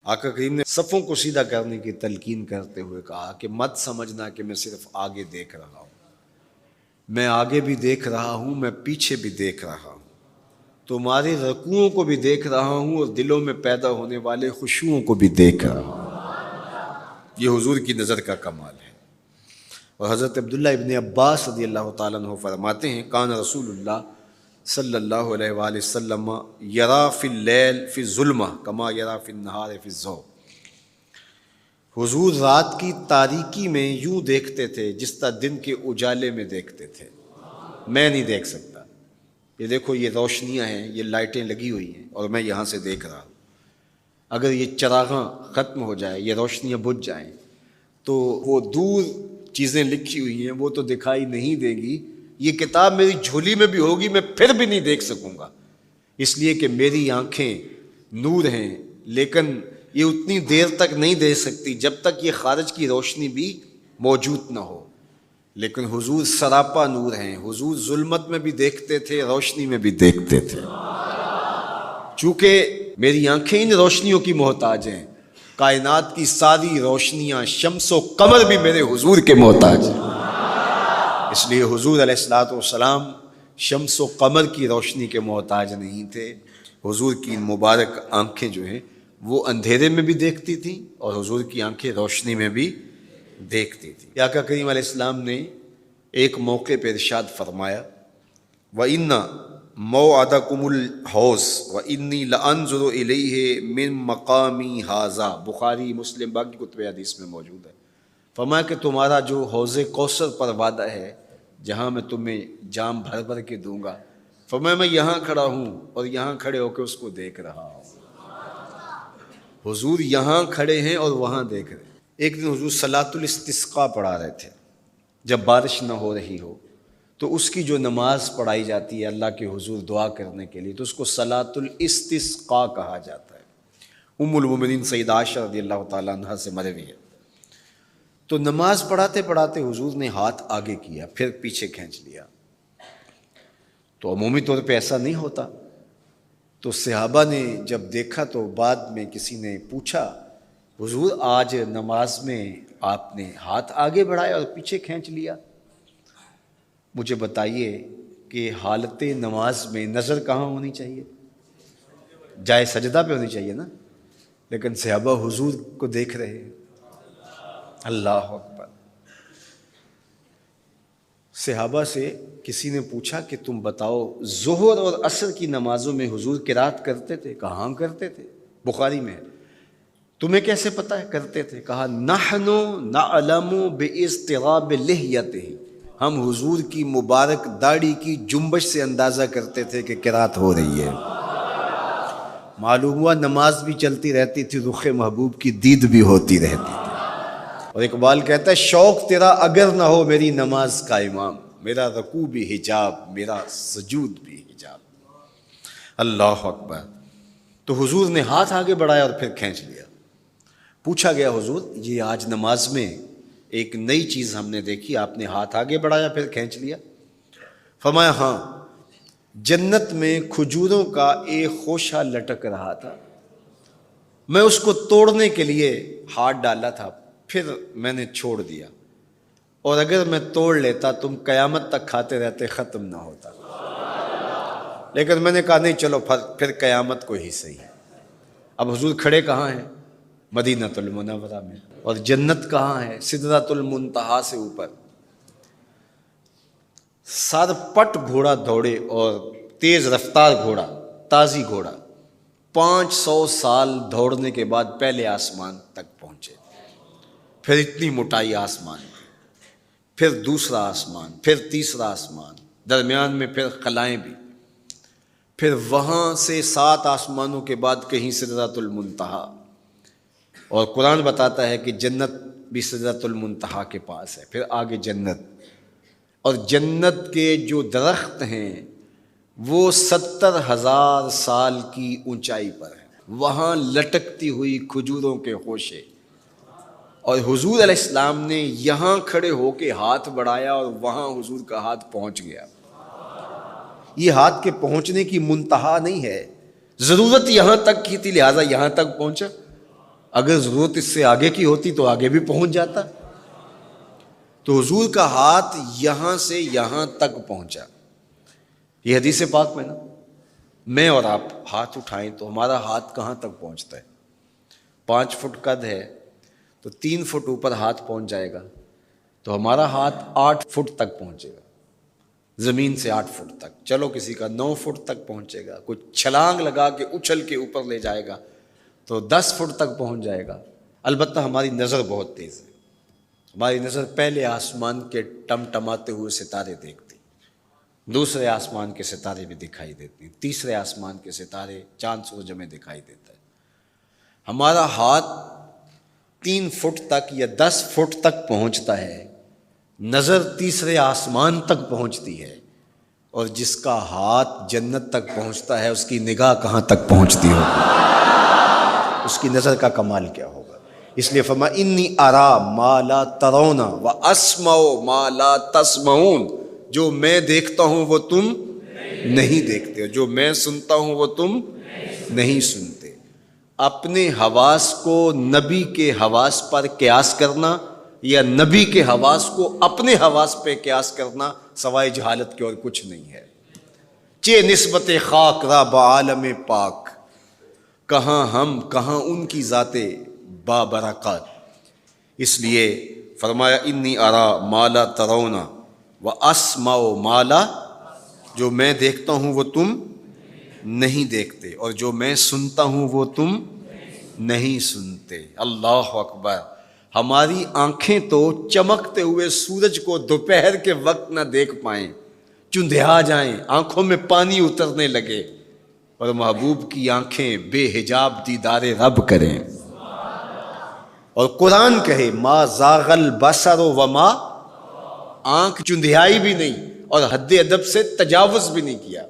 آقا کریم نے صفوں کو سیدھا کرنے کی تلقین کرتے ہوئے کہا کہ مت سمجھنا کہ میں صرف آگے دیکھ رہا ہوں، میں آگے بھی دیکھ رہا ہوں، میں پیچھے بھی دیکھ رہا ہوں، تمہارے رکوعوں کو بھی دیکھ رہا ہوں اور دلوں میں پیدا ہونے والے خشوعوں کو بھی دیکھ رہا ہوں۔ یہ حضور کی نظر کا کمال ہے۔ اور حضرت عبداللہ ابن عباس رضی اللہ تعالیٰ عنہ فرماتے ہیں کان رسول اللہ صلی اللہ علیہ وآلہ وسلم یرا فی اللیل فی الظلمہ کما یرا فی النہار فی الضوء۔ حضور رات کی تاریکی میں یوں دیکھتے تھے جس طرح دن کے اجالے میں دیکھتے تھے۔ میں نہیں دیکھ سکتا، یہ دیکھو یہ روشنیاں ہیں، یہ لائٹیں لگی ہوئی ہیں اور میں یہاں سے دیکھ رہا ہوں، اگر یہ چراغاں ختم ہو جائے، یہ روشنیاں بجھ جائیں تو وہ دور چیزیں لکھی ہوئی ہیں وہ تو دکھائی نہیں دے گی، یہ کتاب میری جھولی میں بھی ہوگی میں پھر بھی نہیں دیکھ سکوں گا، اس لیے کہ میری آنکھیں نور ہیں، لیکن یہ اتنی دیر تک نہیں دے سکتی جب تک یہ خارج کی روشنی بھی موجود نہ ہو۔ لیکن حضور سراپا نور ہیں، حضور ظلمت میں بھی دیکھتے تھے، روشنی میں بھی دیکھتے تھے۔ چونکہ میری آنکھیں ان روشنیوں کی محتاج ہیں، کائنات کی ساری روشنیاں شمس و قمر بھی میرے حضور کے محتاج ہیں، اس لیے حضور علیہ الصلوۃ والسلام شمس و قمر کی روشنی کے محتاج نہیں تھے۔ حضور کی مبارک آنکھیں جو ہیں وہ اندھیرے میں بھی دیکھتی تھیں اور حضور کی آنکھیں روشنی میں بھی دیکھتی تھیں۔ آقا کریم علیہ السلام نے ایک موقع پہ ارشاد فرمایا وَإِنَّ مَوْعَدَكُمُ الْحَوْضُ وَإِنِّي لَأَنظُرُ إِلَيْهِ مِن مَقَامِي هَٰذَا، بخاری مسلم باقی کتب حدیث میں موجود ہے۔ فرمایا کہ تمہارا جو حوض کوثر پر وعدہ ہے جہاں میں تمہیں جام بھر بھر کے دوں گا، فرمایا میں یہاں کھڑا ہوں اور یہاں کھڑے ہو کے اس کو دیکھ رہا ہوں۔ حضور یہاں کھڑے ہیں اور وہاں دیکھ رہے ہیں۔ ایک دن حضور صلاۃ الاستسقاء پڑھا رہے تھے، جب بارش نہ ہو رہی ہو تو اس کی جو نماز پڑھائی جاتی ہے اللہ کے حضور دعا کرنے کے لیے تو اس کو صلاۃ الاستسقاء کہا جاتا ہے۔ ام المومنین سیدہ عائشہ رضی اللہ تعالیٰ عنہا سے مروی ہے۔ تو نماز پڑھاتے پڑھاتے حضور نے ہاتھ آگے کیا پھر پیچھے کھینچ لیا، تو عمومی طور پہ ایسا نہیں ہوتا۔ تو صحابہ نے جب دیکھا تو بعد میں کسی نے پوچھا حضور آج نماز میں آپ نے ہاتھ آگے بڑھایا اور پیچھے کھینچ لیا، مجھے بتائیے کہ حالت نماز میں نظر کہاں ہونی چاہیے؟ جائے سجدہ پہ ہونی چاہیے نا، لیکن صحابہ حضور کو دیکھ رہے ہیں۔ اللہ اکبر۔ صحابہ سے کسی نے پوچھا کہ تم بتاؤ ظہر اور عصر کی نمازوں میں حضور قرات کرتے تھے؟ کہاں کرتے تھے، بخاری میں ہے۔ تمہیں کیسے پتہ ہے کرتے تھے؟ کہا نحن نعلم باضطراب لحیتہ، ہم حضور کی مبارک داڑھی کی جنبش سے اندازہ کرتے تھے کہ قرات ہو رہی ہے۔ معلوم ہوا نماز بھی چلتی رہتی تھی، رخ محبوب کی دید بھی ہوتی رہتی تھی۔ اور اقبال کہتا ہے شوق تیرا اگر نہ ہو میری نماز کا امام، میرا رکوع بھی حجاب میرا سجود بھی حجاب۔ اللہ اکبر۔ تو حضور نے ہاتھ آگے بڑھایا اور پھر کھینچ لیا۔ پوچھا گیا حضور یہ آج نماز میں ایک نئی چیز ہم نے دیکھی، آپ نے ہاتھ آگے بڑھایا پھر کھینچ لیا؟ فرمایا ہاں، جنت میں کھجوروں کا ایک خوشہ لٹک رہا تھا، میں اس کو توڑنے کے لیے ہاتھ ڈالا تھا پھر میں نے چھوڑ دیا، اور اگر میں توڑ لیتا تم قیامت تک کھاتے رہتے ختم نہ ہوتا، لیکن میں نے کہا نہیں چلو پھر قیامت کو ہی صحیح۔ اب حضور کھڑے کہاں ہیں؟ مدینہ المنورہ میں، اور جنت کہاں ہے؟ سدرۃ المنتہا سے اوپر۔ سر پٹ گھوڑا دوڑے اور تیز رفتار گھوڑا، تازی گھوڑا، 500 سال دوڑنے کے بعد پہلے آسمان تک پہنچے، پھر اتنی موٹائی آسمان کی، پھر دوسرا آسمان، پھر تیسرا آسمان، درمیان میں پھر خلائیں بھی، پھر وہاں سے 7 آسمانوں کے بعد کہیں سدرۃ المنتہا، اور قرآن بتاتا ہے کہ جنت بھی سدرۃ المنتہا کے پاس ہے، پھر آگے جنت، اور جنت کے جو درخت ہیں وہ 70,000 سال کی اونچائی پر ہیں، وہاں لٹکتی ہوئی کھجوروں کے خوشے، اور حضور علیہ السلام نے یہاں کھڑے ہو کے ہاتھ بڑھایا اور وہاں حضور کا ہاتھ پہنچ گیا۔ یہ ہاتھ کے پہنچنے کی منتہا نہیں ہے، ضرورت یہاں تک کی تھی لہٰذا یہاں تک پہنچا، اگر ضرورت اس سے آگے کی ہوتی تو آگے بھی پہنچ جاتا. تو حضور کا ہاتھ یہاں سے یہاں تک پہنچا. یہ حدیث پاک میں نا، میں اور آپ ہاتھ اٹھائیں تو ہمارا ہاتھ کہاں تک پہنچتا ہے؟ 5 فٹ قد ہے تو 3 فٹ اوپر ہاتھ پہنچ جائے گا، تو ہمارا ہاتھ 8 فٹ تک پہنچے گا، زمین سے 8 فٹ تک. چلو کسی کا 9 فٹ تک پہنچے گا، کوئی چھلانگ لگا کے اچھل کے اوپر لے جائے گا تو 10 فٹ تک پہنچ جائے گا. البتہ ہماری نظر بہت تیز ہے. ہماری نظر پہلے آسمان کے ٹمٹماتے ہوئے ستارے دیکھتی، دوسرے آسمان کے ستارے بھی دکھائی دیتے ہیں، تیسرے آسمان کے ستارے، چاند سورج ہمیں دکھائی دیتا ہے. ہمارا ہاتھ 3 فٹ تک یا 10 فٹ تک پہنچتا ہے، نظر تیسرے آسمان تک پہنچتی ہے. اور جس کا ہاتھ جنت تک پہنچتا ہے اس کی نگاہ کہاں تک پہنچتی ہوگی، اس کی نظر کا کمال کیا ہوگا. اس لیے فرمایا انی ارا ما لا ترون واسمع ما لا تسمعون. جو میں دیکھتا ہوں وہ تم نہیں دیکھتے، جو میں سنتا ہوں وہ تم نہیں سنتے. اپنے حواس کو نبی کے حواس پر قیاس کرنا یا نبی کے حواس کو اپنے حواس پہ قیاس کرنا سوائے جہالت کے اور کچھ نہیں ہے. چے نسبت خاک را بعالم پاک، کہاں ہم کہاں ان کی ذاتیں بابرکات. اس لیے فرمایا انی ارا ما لا ترون واسمع ما لا، جو میں دیکھتا ہوں وہ تم نہیں دیکھتے، اور جو میں سنتا ہوں وہ تم نہیں سنتے. اللہ اکبر. ہماری آنکھیں تو چمکتے ہوئے سورج کو دوپہر کے وقت نہ دیکھ پائیں، چندھیا جائیں، آنکھوں میں پانی اترنے لگے، اور محبوب کی آنکھیں بے حجاب دیدار رب کریں. اور قرآن کہے ما زاغ البصر وما، آنکھ چندھیائی بھی نہیں اور حد ادب سے تجاوز بھی نہیں کیا.